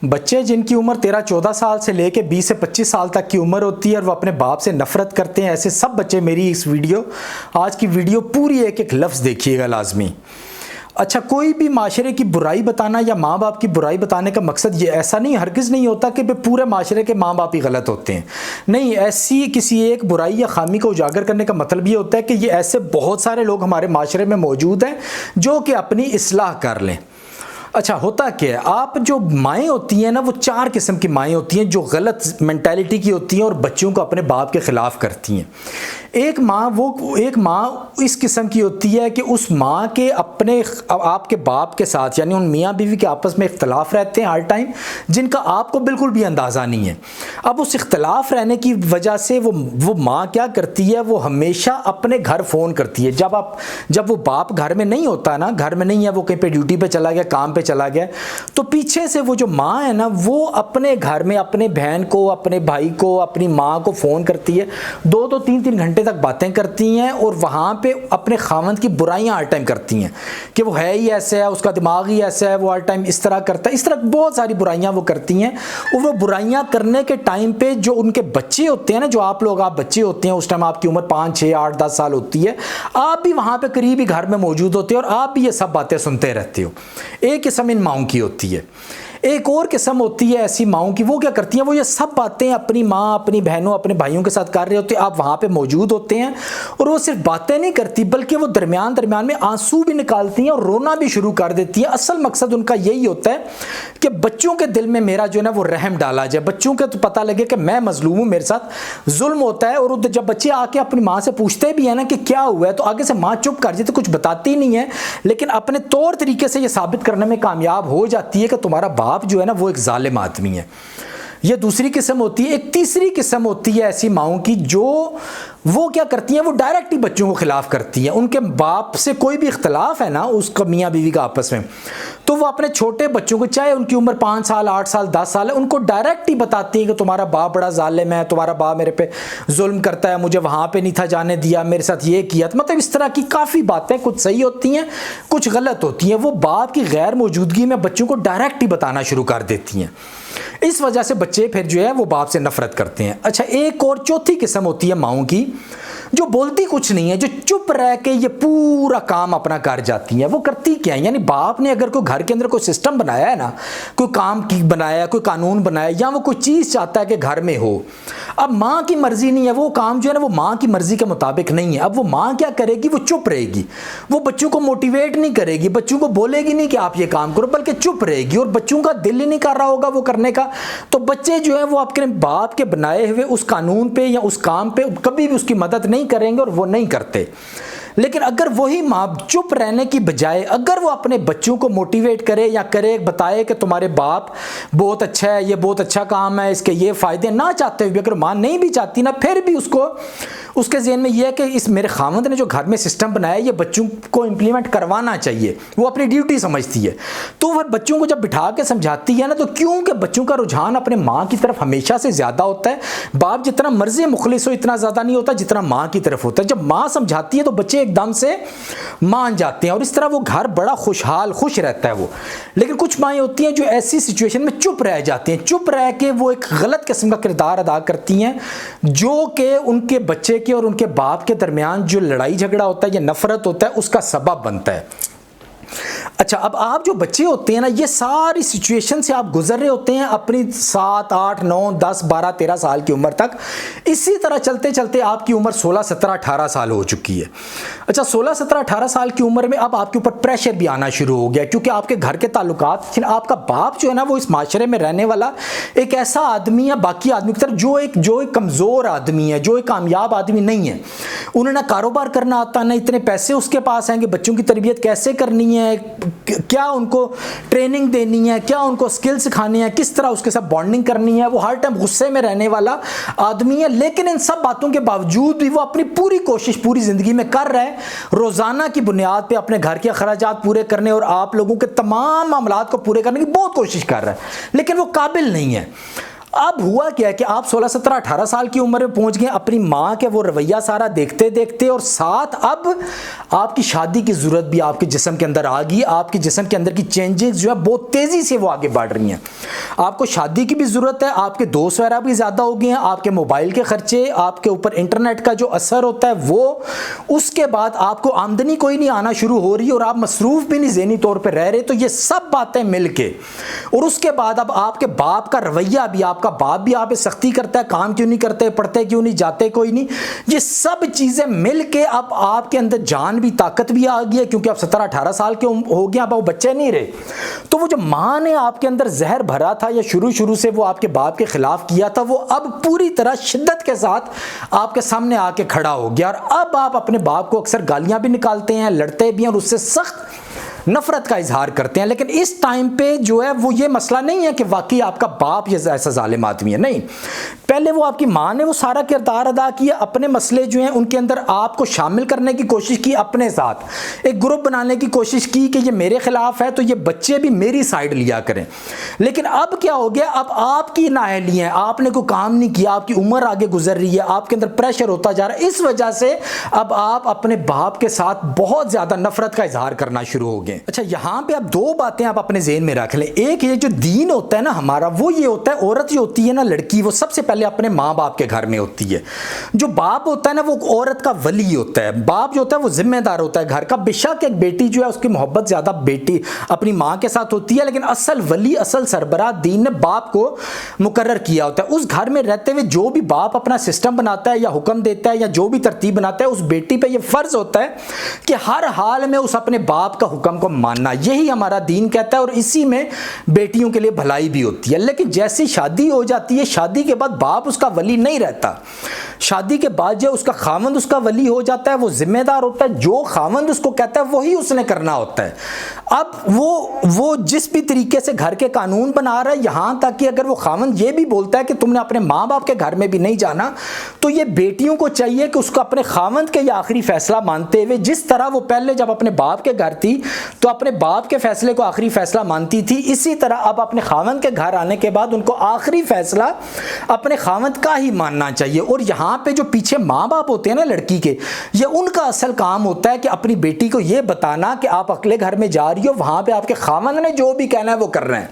बच्चे जिनकी उम्र 13-14 साल से लेके 20 से 25 साल तक की उम्र होती है और वो अपने बाप से नफरत करते हैं, ऐसे सब बच्चे मेरी इस वीडियो आज की वीडियो पूरी एक एक लफ्ज़ देखिएगा लाजमी। अच्छा, कोई भी माशरे की बुराई बताना या माँ बाप की बुराई बताने का मकसद ये ऐसा नहीं, हरगिज़ नहीं होता कि पूरे माशरे के माँ बाप ही गलत होते हैं। नहीं, ऐसी किसी एक बुराई या खामी को उजागर करने का मतलब ये होता है कि ये ऐसे बहुत सारे लोग हमारे माशरे में मौजूद हैं जो कि अपनी इस्लाह कर लें। अच्छा, होता क्या है, आप जो माएँ होती हैं ना, वो 4 किस्म की माएँ होती हैं जो गलत मेंटालिटी की होती हैं और बच्चों को अपने बाप के ख़िलाफ़ एक माँ इस किस्म की होती है कि उस माँ के अपने आपके बाप के साथ, यानी उन मियाँ बीवी के आपस में इख्तलाफ रहते हैं हर टाइम, जिनका आपको बिल्कुल भी अंदाज़ा नहीं है। अब उस इख्तलाफ रहने की वजह से वो माँ क्या करती है, वो हमेशा अपने घर फ़ोन करती है। जब वो बाप घर में नहीं होता ना, घर में नहीं है, वो कहीं पे ड्यूटी पे चला गया, काम पे चला गया, तो पीछे से वो जो माँ है ना, वो अपने घर में अपने बहन को, अपने भाई को, अपनी माँ को फ़ोन करती है, 2-2 3-3 घंटे तक बातें करती हैं और वहाँ पे अपने खावंद की बुराइयाँ हर टाइम करती हैं कि वो है ही ऐसा है, उसका दिमाग ही ऐसा है, वो हर टाइम इस तरह करता है। इस तरह बहुत सारी बुराइयाँ वो करती हैं। और वो बुराइयाँ करने के टाइम पे जो उनके बच्चे होते हैं ना, जो आप बच्चे होते हैं, उस टाइम आपकी उम्र 5, 6, 8, 10 साल होती है, आप भी वहाँ पर करीब ही घर में मौजूद होते हो और आप भी ये सब बातें सुनते रहते हो। एक किस्म इन माओं की होती है। एक और किस्म होती है ऐसी माओं की, वो क्या करती हैं, वो ये सब बातें अपनी माँ, अपनी बहनों, अपने भाइयों के साथ कर रहे होते हैं, आप वहाँ पे मौजूद होते हैं और वो सिर्फ बातें नहीं करती बल्कि वो दरमियान में आंसू भी निकालती हैं और रोना भी शुरू कर देती हैं। असल मकसद उनका यही होता है कि बच्चों के दिल में मेरा जो है ना वो रहम डाला जाए, बच्चों के तो पता लगे कि मैं मजलूम हूँ, मेरे साथ जुल्म होता है। और जब बच्चे आके अपनी माँ से पूछते भी हैं ना कि क्या हुआ है, तो आगे से माँ चुप कर जाती, कुछ बताती नहीं है, लेकिन अपने तौर तरीके से ये साबित करने में कामयाब हो जाती है कि तुम्हारा बाप जो है ना वो एक जालिम आदमी है। ये दूसरी किस्म होती है। एक तीसरी किस्म होती है ऐसी माओं की जो वो क्या करती हैं, वो डायरेक्ट ही बच्चों को खिलाफ करती हैं। उनके बाप से कोई भी इख्तलाफ है ना उसका मियाँ बीवी का आपस में, तो वो अपने छोटे बच्चों को, चाहे उनकी उम्र 5 साल, 8 साल, 10 साल है, उनको डायरेक्ट ही बताती है कि तुम्हारा बाप बड़ा जालिम है, तुम्हारा बाप मेरे पे जुल्म करता है, मुझे वहाँ पे नहीं था जाने दिया, मेरे साथ ये किया। तो मतलब इस तरह की काफ़ी बातें कुछ सही होती हैं, कुछ गलत होती हैं। वो बाप की गैर मौजूदगी में बच्चों को डायरेक्ट ही बताना शुरू कर देती हैं। इस वजह से बच्चे फिर जो है वो बाप से नफरत करते हैं। अच्छा, एक और चौथी किस्म होती है माओं की जो बोलती कुछ नहीं है, जो चुप रह के ये पूरा काम अपना कर जाती है। वो करती क्या है, यानी बाप ने अगर कोई घर के अंदर कोई सिस्टम बनाया है ना, कोई काम की बनाया, कोई कानून बनाया, या वो कोई चीज़ चाहता है कि घर में हो, अब माँ की मर्जी नहीं है, वो काम जो है ना वो माँ की मर्जी के मुताबिक नहीं है। अब वो माँ क्या करेगी, वो चुप रहेगी, वो बच्चों को मोटिवेट नहीं करेगी, बच्चों को बोलेगी नहीं कि आप ये काम करो, बल्कि चुप रहेगी और बच्चों का दिल ही नहीं कर रहा होगा वो करने का। तो बच्चे जो है वो अपने बाप के बनाए हुए उस कानून पे या उस काम पे कभी भी उसकी मदद नहीं करेंगे और वो नहीं करते। लेकिन अगर वही माँ चुप रहने की बजाय अगर वो अपने बच्चों को मोटिवेट करे या करे, बताए कि तुम्हारे बाप बहुत अच्छा है, ये बहुत अच्छा काम है, इसके ये फ़ायदे, ना चाहते हुए भी अगर माँ नहीं भी चाहती ना, फिर भी उसके ज़हन में ये है कि इस मेरे खामद ने जो घर में सिस्टम बनाया है ये बच्चों को इम्प्लीमेंट करवाना चाहिए, वो अपनी ड्यूटी समझती है, तो वह बच्चों को जब बिठा के समझाती है ना, तो क्योंकि बच्चों का रुझान अपने माँ की तरफ हमेशा से ज़्यादा होता है। बाप जितना मर्जी मुखलिस हो इतना ज़्यादा नहीं होता जितना माँ की तरफ होता है। जब माँ समझाती है तो बच्चे एकदम से मान जाते हैं और इस तरह वो घर बड़ा खुश रहता है वो। लेकिन कुछ माएँ होती हैं जो ऐसी सिचुएशन में चुप रह जाती हैं, चुप रह के वो एक गलत किस्म का किरदार अदा करती हैं जो कि उनके बच्चे के और उनके बाप के दरमियान जो लड़ाई झगड़ा होता है या नफरत होता है उसका सबब बनता है। अच्छा, अब आप जो बच्चे होते हैं ना, ये सारी सिचुएशन से आप गुजर रहे होते हैं अपनी 7, 8, 9, 10, 12, 13 साल की उम्र तक। इसी तरह चलते चलते आपकी उम्र 16, 17, 18 साल हो चुकी है। अच्छा, 16, 17, 18 साल की उम्र में अब आपके ऊपर प्रेशर भी आना शुरू हो गया, क्योंकि आपके घर के ताल्लुकात, आपका बाप जो है ना वो इस माशरे में रहने वाला एक ऐसा आदमी है बाकी आदमी की तरफ जो एक कमज़ोर आदमी है, जो एक कामयाब आदमी नहीं है। उन्हें ना कारोबार करना आता, ना इतने पैसे उसके पास आएंगे, बच्चों की तरबियत कैसे करनी है, क्या उनको ट्रेनिंग देनी है, क्या उनको स्किल सिखानी है, किस तरह उसके साथ बॉन्डिंग करनी है। वो हर टाइम गुस्से में रहने वाला आदमी है। लेकिन इन सब बातों के बावजूद भी वो अपनी पूरी कोशिश पूरी ज़िंदगी में कर रहा है रोज़ाना की बुनियाद पे अपने घर के अखराजात पूरे करने और आप लोगों के तमाम मामलात को पूरे करने की बहुत कोशिश कर रहा है, लेकिन वो काबिल नहीं है। अब हुआ क्या कि आप 16, 17, 18 साल की उम्र में पहुंच गए, अपनी माँ के वो रवैया सारा देखते देखते, और साथ अब आपकी शादी की ज़रूरत भी आपके जिस्म के अंदर आ गई। आपके जिस्म के अंदर की चेंजेस जो है बहुत तेज़ी से वो आगे बढ़ रही हैं। आपको शादी की भी ज़रूरत है, आपके दोस्त वगैरह भी ज़्यादा हो गए हैं, आपके मोबाइल के खर्चे, आपके ऊपर इंटरनेट का जो असर होता है वो, उसके बाद आपको आमदनी कोई नहीं आना शुरू हो रही और आप मसरूफ़ भी नहीं ज़हनी तौर पर रह रहे। तो ये सब बातें मिल के, और उसके बाद अब आपके बाप का रवैया भी, आपका बाप भी आप पे सख्ती करता है, काम क्यों नहीं करते, पढ़ते क्यों नहीं, जाते कोई नहीं, ये सब चीज़ें मिल के अब आपके अंदर जान भी, ताकत भी आ गई है, क्योंकि आप 17, 18 साल के हो गए, अब वो बच्चे नहीं रहे। तो वो जो माँ ने आपके अंदर जहर भरा था या शुरू से वो आपके बाप के खिलाफ किया था, वो अब पूरी तरह शिद्दत के साथ आपके सामने आके खड़ा हो गया। और अब आप अपने बाप को अक्सर गालियां भी निकालते हैं, लड़ते भी हैं और उससे सख्त नफरत का इजहार करते हैं। लेकिन इस टाइम पे जो है वो ये मसला नहीं है कि वाकई आपका बाप ये ऐसा जालिम आदमी है, नहीं। पहले वो आपकी माँ ने वो सारा किरदार अदा किया, अपने मसले जो हैं उनके अंदर आपको शामिल करने की कोशिश की, अपने साथ एक ग्रुप बनाने की कोशिश की कि ये मेरे खिलाफ है तो ये बच्चे भी मेरी साइड लिया करें। लेकिन अब क्या हो गया, अब आपकी नाअहली है, आपने कोई काम नहीं किया, आपकी उम्र आगे गुजर रही है, आपके अंदर प्रेशर होता जा रहा है, इस वजह से अब आप अपने बाप के साथ बहुत ज़्यादा नफरत का इजहार करना शुरू हो गए। अच्छा, यहाँ पे आप दो बातें आप अपने ज़हन में रख लें। एक ये जो दीन होता है ना हमारा, वो ये होता है, औरत जो होती है ना, लड़की, वो सबसे पहले अपने माँ बाप के घर में होती है। जो बाप होता है ना वो औरत का वली होता है। बाप जो होता है वो जिम्मेदार होता है घर का। बेशक एक बेटी जो है उसकी मोहब्बत ज़्यादा बेटी अपनी माँ के साथ होती है, लेकिन असल वली, असल सरबराह दीन ने बाप को मुकर्रर किया होता है। उस घर में रहते हुए जो भी बाप अपना सिस्टम बनाता है या हुक्म देता है या जो भी तरतीब बनाता है, उस बेटी पर यह फ़र्ज़ होता है कि हर हाल में उस अपने बाप का हुक्म को मानना। यही हमारा दीन कहता है और इसी में बेटियों के लिए भलाई भी होती है। लेकिन जैसी शादी हो जाती है, शादी के बाद बाप उसका वली नहीं रहता। शादी के बाद जो उसका खावंद उसका वली हो जाता है, वो जिम्मेदार होता है, जो खावंद उसको कहता है वही उसने करना होता है। अब वो जिस भी तरीके से घर के कानून बना रहा है, यहाँ तक कि अगर वो खावंद ये भी बोलता है कि तुमने अपने माँ बाप के घर में भी नहीं जाना, तो ये बेटियों को चाहिए कि उसको अपने खावंद के ये आखिरी फैसला मानते हुए, जिस तरह वो पहले जब अपने बाप के घर थी तो अपने बाप के फैसले को आखिरी फैसला मानती थी, इसी तरह अब अपने खावंद के घर आने के बाद उनको आखिरी फैसला अपने खावंद का ही मानना चाहिए। और यहाँ पे जो पीछे माँ बाप होते हैं ना लड़की के, ये उनका असल काम होता है कि अपनी बेटी को ये बताना कि आप अगले घर में जा रही हो, वहाँ पे आपके खावंद ने जो भी कहना है वो कर रहे हैं।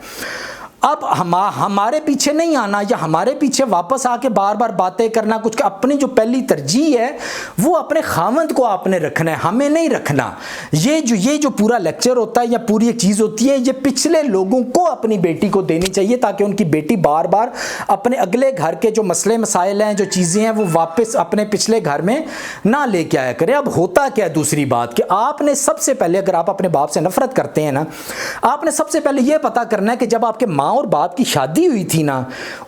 अब हमारे पीछे नहीं आना या हमारे पीछे वापस आके बार बार बातें करना, कुछ अपनी जो पहली तरजीह है वो अपने खावंद को आपने रखना है, हमें नहीं रखना। ये जो पूरा लेक्चर होता है या पूरी एक चीज़ होती है, ये पिछले लोगों को अपनी बेटी को देनी चाहिए ताकि उनकी बेटी बार बार अपने अगले घर के जो मसले मसाइल हैं, जो चीज़ें हैं, वो वापस अपने पिछले घर में ना लेके आया करें। अब होता क्या है, दूसरी बात कि आपने सबसे पहले, अगर आप अपने बाप से नफरत करते हैं ना, आपने सबसे पहले ये पता करना है कि जब आपके माँ और बाप की शादी हुई थी ना,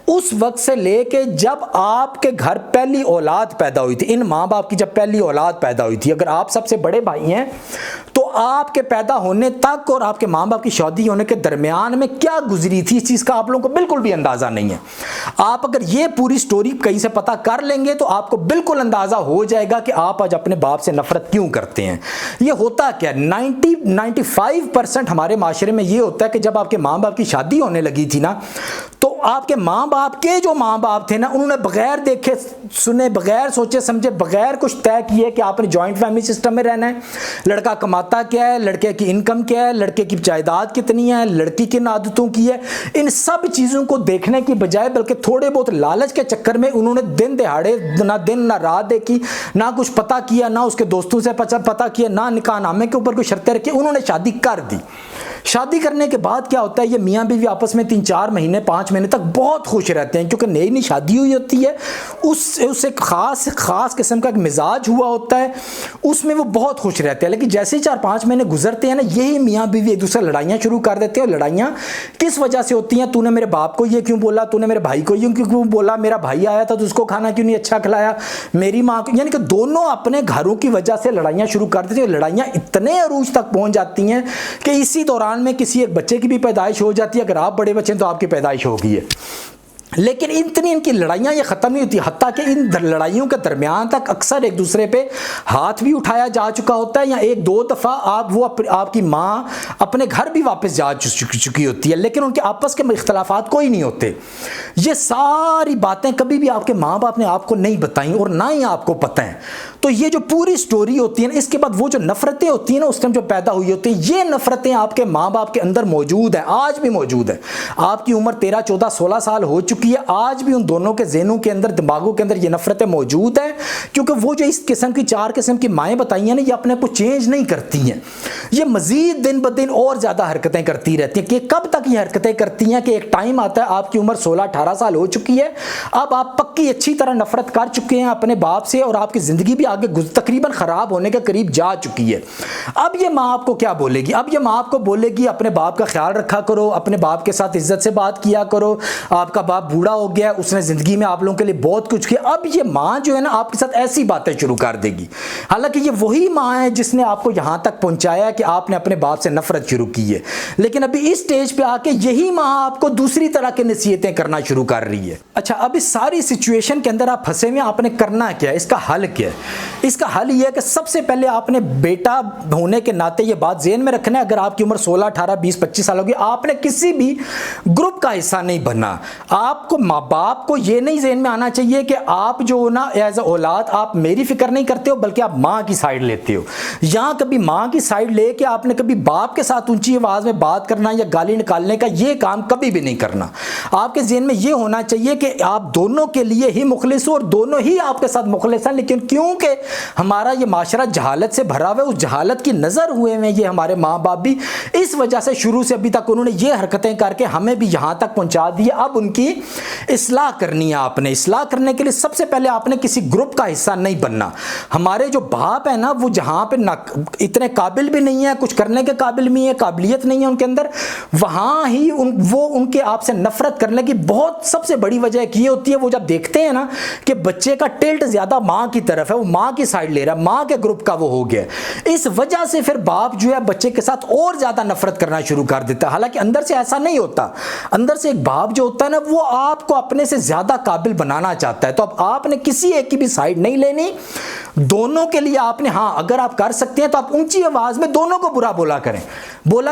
उस वक्त से लेके जब आपके घर पहली औलाद पैदा हुई थी, इन माँ बाप की जब पहली औलाद पैदा हुई थी, अगर आप सबसे बड़े भाई हैं तो आपके पैदा होने तक और आपके माँ बाप की शादी होने के दरमियान में क्या गुजरी थी, इस चीज़ का आप लोगों को बिल्कुल भी अंदाज़ा नहीं है। आप अगर ये पूरी स्टोरी कहीं से पता कर लेंगे तो आपको बिल्कुल अंदाज़ा हो जाएगा कि आप आज अपने बाप से नफरत क्यों करते हैं। ये होता क्या, 95% हमारे माशरे में ये होता है कि जब आपके माँ बाप की शादी होने लगी थी ना, तो आपके माँ बाप के जो माँ बाप थे ना, उन्होंने बगैर देखे सुने, बगैर सोचे समझे, बगैर कुछ तय किए कि आपने जॉइंट फैमिली सिस्टम में रहना है, लड़का कमाता क्या है, लड़के की इनकम क्या है, लड़के की जायदाद कितनी है, लड़की किन आदतों की है, इन सब चीज़ों को देखने की बजाय बल्कि थोड़े बहुत लालच के चक्कर में उन्होंने दिन दिहाड़े ना दिन ना रात देखी, ना कुछ पता किया, ना उसके दोस्तों से पता किया, ना निकाहनामे के ऊपर कोई शर्तें रखी, उन्होंने शादी कर दी। शादी करने के बाद क्या होता है, ये मियाँ बीवी आपस में 3-4 महीने 5 महीने तक बहुत खुश रहते हैं, क्योंकि नई नई शादी हुई होती है, उससे खास किस्म का एक मिजाज हुआ होता है, उसमें वो बहुत खुश रहते हैं। लेकिन जैसे ही 4-5 महीने गुजरते हैं ना, यही मियाँ बीवी एक दूसरे लड़ाइयाँ शुरू कर देते हैं। और लड़ाइयाँ किस वजह से होती हैं, तूने मेरे बाप को ये क्यों बोला, तूने मेरे भाई को ये क्यों बोला, मेरा भाई आया था तो उसको खाना क्यों नहीं अच्छा खिलाया, मेरी माँ को, यानी कि दोनों अपने घरों की वजह से लड़ाइयाँ शुरू कर देते हैं। लड़ाइयाँ इतने अरूज तक पहुँच जाती हैं कि इसी दौरान में किसी एक बच्चे की भी पैदाइश हो जाती है। अगर आप बड़े बच्चे हैं तो आपकी पैदाइश हो गई है, लेकिन इतनी इनकी लड़ाइयाँ ये ख़त्म नहीं होती, हत्ता कि इन लड़ाइयों के दरमियान तक अक्सर एक दूसरे पे हाथ भी उठाया जा चुका होता है, या 1-2 दफ़ा आपकी माँ अपने घर भी वापस जा चुकी होती है, लेकिन उनके आपस के इख्तलाफात कोई नहीं होते। ये सारी बातें कभी भी आपके माँ बाप ने आपको नहीं बताई और ना ही आपको पता है। तो ये जो पूरी स्टोरी होती है ना, इसके बाद वो जो नफरतें होती हैं ना उस टाइम जो पैदा हुई होती हैं, ये नफरतें आपके माँ बाप के अंदर मौजूद है, आज भी मौजूद है। आपकी उम्र 13, 14, 16 साल हो चुकी है, आज भी उन दोनों के ज़हनों के अंदर, दिमागों के अंदर ये नफरतें मौजूद है, क्योंकि वो जो इस किस्म की 4 किस्म की माएँ बताई हैं ना, ये अपने को चेंज नहीं करती हैं। ये मजीद दिन ब दिन और ज़्यादा हरकतें करती रहती हैं। कि कब तक ये हरकतें करती हैं कि एक टाइम आता है आपकी उम्र 16, 18 साल हो चुकी है, अब आप पक्की अच्छी तरह नफरत कर चुके हैं अपने बाप से और आपकी ज़िंदगी भी आगे तकरीबन ख़राब होने के करीब जा चुकी है। अब ये माँ आपको क्या बोलेगी? अब ये माँ आपको बोलेगी अपने बाप का ख्याल रखा करो, अपने बाप के साथ इज्जत से बात किया करो, आपका बाप बूढ़ा हो गया, उसने ज़िंदगी में आप लोगों के लिए बहुत कुछ किया। अब ये माँ जो है ना आपके साथ ऐसी बातें शुरू कर देगी। हालांकि ये वही माँ है जिसने आपको यहाँ तक पहुँचाया कि आपने अपने बाप से नफरत शुरू की है, लेकिन अभी इस स्टेज पे आके यही माँ आपको दूसरी तरह की नसीहतें करना शुरू कर रही है। अच्छा, अब इस सारी सिचुएशन के अंदर आप फंसे हुए, आपने करना क्या है? इसका हल क्या है? इसका हल यह है कि सबसे पहले आपने बेटा होने के नाते ये बात ज़हन में रखना है, अगर आपकी उम्र 16, 18, 20, 25 साल होगी, आपने किसी भी ग्रुप का हिस्सा नहीं बनना। आपको माँ बाप को ये नहीं ज़हन में आना चाहिए कि आप जो ना एज ए औलाद आप मेरी फिक्र नहीं करते हो, बल्कि आप माँ की साइड लेते हो। यहाँ कभी माँ की साइड लेके आपने कभी बाप के साथ ऊंची आवाज़ में बात करना या गाली निकालने का ये काम कभी भी नहीं करना। आपके ज़हन में ये होना चाहिए कि आप दोनों के लिए ही मुखलिस हो और दोनों ही आपके साथ मुखलिस हैं, लेकिन क्योंकि हमारा ये माशरा जहालत से भरा हुआ है, उस जहालत की नज़र हुए हैं ये हमारे माँ बाप भी, इस वजह से शुरू से अभी तक उन्होंने ये हरकतें करके हमें भी यहाँ तक पहुँचा दी। अब उनकी इस्लाह करनी है आपने। इस्लाह करने के लिए सबसे पहले आपने किसी ग्रुप का हिस्सा नहीं बनना। हमारे जो बाप है ना, वो जहाँ पे ना इतने काबिल भी नहीं है, कुछ करने के काबिल भी है, काबिलियत नहीं है उनके अंदर, वहाँ ही वो उनके आपसे नफरत करने की बहुत सबसे बड़ी वजह ये होती है, वो जब देखते हैं ना कि बच्चे का टिल्ट ज़्यादा माँ की तरफ है, वो माँ की साइड ले रहा है, माँ के ग्रुप का वो हो गया, इस वजह से फिर बाप जो है बच्चे के साथ और ज़्यादा नफरत करना शुरू कर देता है। हालांकि अंदर से ऐसा नहीं होता, अंदर से एक बाप जो होता है ना, वो आपको अपने से ज़्यादा काबिल बनाना चाहता है। तो अब आपने किसी एक की भी साइड नहीं लेनी, दोनों के लिए आपने, हाँ अगर आप कर सकते हैं तो आप ऊंची आवाज़ में दोनों को बुरा बोला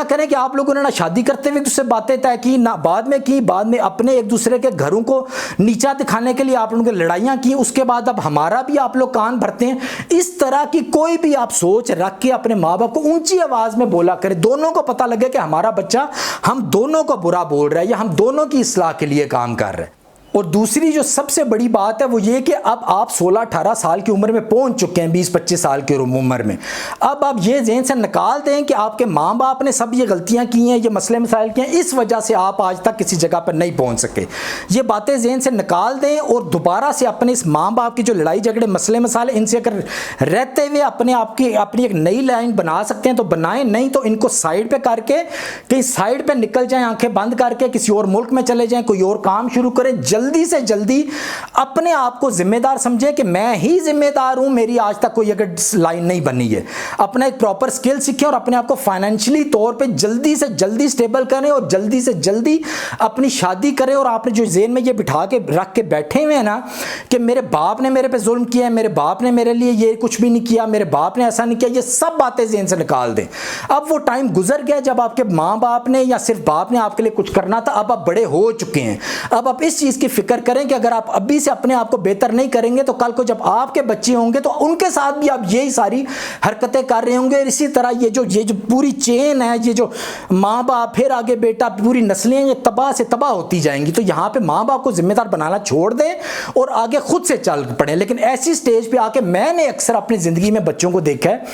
करें कि आप लोगों ने ना शादी करते हुए दूसरे बातें तय की, ना बाद में अपने एक दूसरे के घरों को नीचा दिखाने के लिए आप लोगों की लड़ाइयाँ की, उसके बाद अब हमारा भी आप लोग कान भरते हैं। इस तरह की कोई भी आप सोच रख के अपने माँ बाप को ऊंची आवाज़ में बोला करें, दोनों को पता लगे कि हमारा बच्चा हम दोनों को बुरा बोल रहा है या हम दोनों की इस्लाह के लिए काम कर रहे हैं। और दूसरी जो सबसे बड़ी बात है वो ये कि अब आप 16-18 साल की उम्र में पहुंच चुके हैं, 20-25 साल की उम्र में। अब आप ये ज़हन से निकाल दें कि आपके माँ बाप ने सब ये गलतियां की हैं, ये मसले मसाइल किए हैं, इस वजह से आप आज तक किसी जगह पर नहीं पहुंच सके। ये बातें ज़हन से निकाल दें और दोबारा से अपने इस माँ बाप की जो लड़ाई झगड़े मसले मसाले, इनसे अगर रहते हुए अपनी एक नई लाइन बना सकते हैं तो बनाएं, नहीं तो इनको साइड पर करके कहीं साइड पर निकल जाएँ, आँखें बंद करके किसी और मुल्क में चले जाएँ, कोई और काम शुरू करें। जल्दी से जल्दी अपने आप को जिम्मेदार समझें कि मैं ही जिम्मेदार हूं, मेरी आज तक कोई अगर लाइन नहीं बनी है। अपना एक प्रॉपर स्किल सीखें और अपने आप को फाइनेंशियली तौर पे जल्दी से जल्दी स्टेबल करें और जल्दी से जल्दी अपनी शादी करें। और आपने जो ज़हन में ये बिठा के रख के बैठे हुए हैं ना कि मेरे बाप ने मेरे पे जुल्म किया है, मेरे बाप ने मेरे लिए ये कुछ भी नहीं किया, मेरे बाप ने ऐसा नहीं किया, ये सब बातें ज़हन से निकाल दें। अब वो टाइम गुजर गया जब आपके माँ बाप ने या सिर्फ बाप ने आपके लिए कुछ करना था। अब आप बड़े हो चुके हैं। अब आप इस चीज़ की फिक्र करें कि अगर आप अभी से अपने आप को बेहतर नहीं करेंगे तो कल को जब आपके बच्चे होंगे तो उनके साथ भी आप यही सारी हरकतें कर रहे होंगे। इसी तरह ये जो पूरी चेन है, ये जो माँ बाप फिर आगे बेटा, पूरी नस्लें ये तबाह से तबाह होती जाएंगी। तो यहाँ पे माँ बाप को जिम्मेदार बनाना छोड़ दें और आगे खुद से चल पड़े। लेकिन ऐसी स्टेज पे आके मैंने अक्सर अपनी ज़िंदगी में बच्चों को देखा है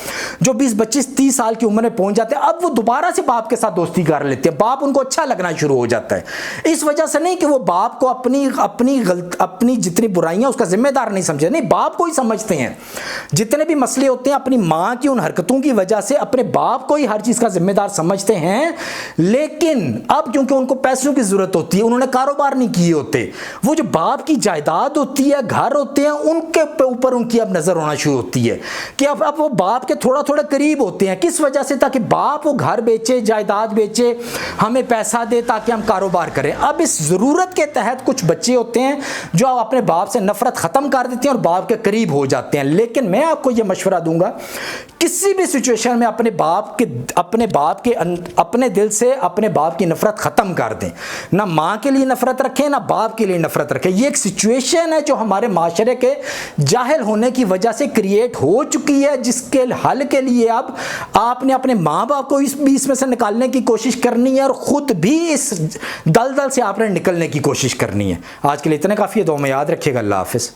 जो 20, 25, 30 साल की उम्र में पहुँच जाते हैं, अब वो दोबारा से बाप के साथ दोस्ती कर लेते हैं। बाप उनको अच्छा लगना शुरू हो जाता है। इस वजह से नहीं कि वो बाप को अपनी जितनी बुराइयां उसका जिम्मेदार नहीं समझे, नहीं, बाप को ही समझते हैं। जितने भी मसले होते हैं अपनी माँ की उन हरकतों की वजह से अपने बाप को ही हर चीज़ का जिम्मेदार समझते हैं। लेकिन अब क्योंकि उनको पैसों की ज़रूरत होती है, उन्होंने कारोबार नहीं किए होते, वो जो बाप की जायदाद होती है, घर होते हैं, उनके ऊपर उनकी अब नज़र होना शुरू होती है कि अब वो बाप के थोड़ा थोड़ा करीब होते हैं। किस वजह से? ताकि बाप वो घर बेचे, जायदाद बेचे, हमें पैसा दे ताकि हम कारोबार करें। अब इस ज़रूरत के तहत कुछ बच्चे होते हैं जो अपने बाप से नफरत ख़त्म कर देते हैं और बाप के करीब हो जाते हैं। लेकिन मैं आपको ये मशवरा दूंगा, किसी भी सिचुएशन में अपने दिल से अपने बाप की नफरत ख़त्म कर दें। ना माँ के लिए नफरत रखें, ना बाप के लिए नफरत रखें। ये एक सिचुएशन है जो हमारे माशरे के जाहिल होने की वजह से क्रिएट हो चुकी है, जिसके हल के लिए अब आपने अपने माँ बाप को इस बीच में से निकालने की कोशिश करनी है और ख़ुद भी इस दलदल से आपने निकलने की कोशिश करनी है। आज के लिए इतने काफ़ी है। दुआ में याद रखिएगा। अल्लाह हाफ़िज़।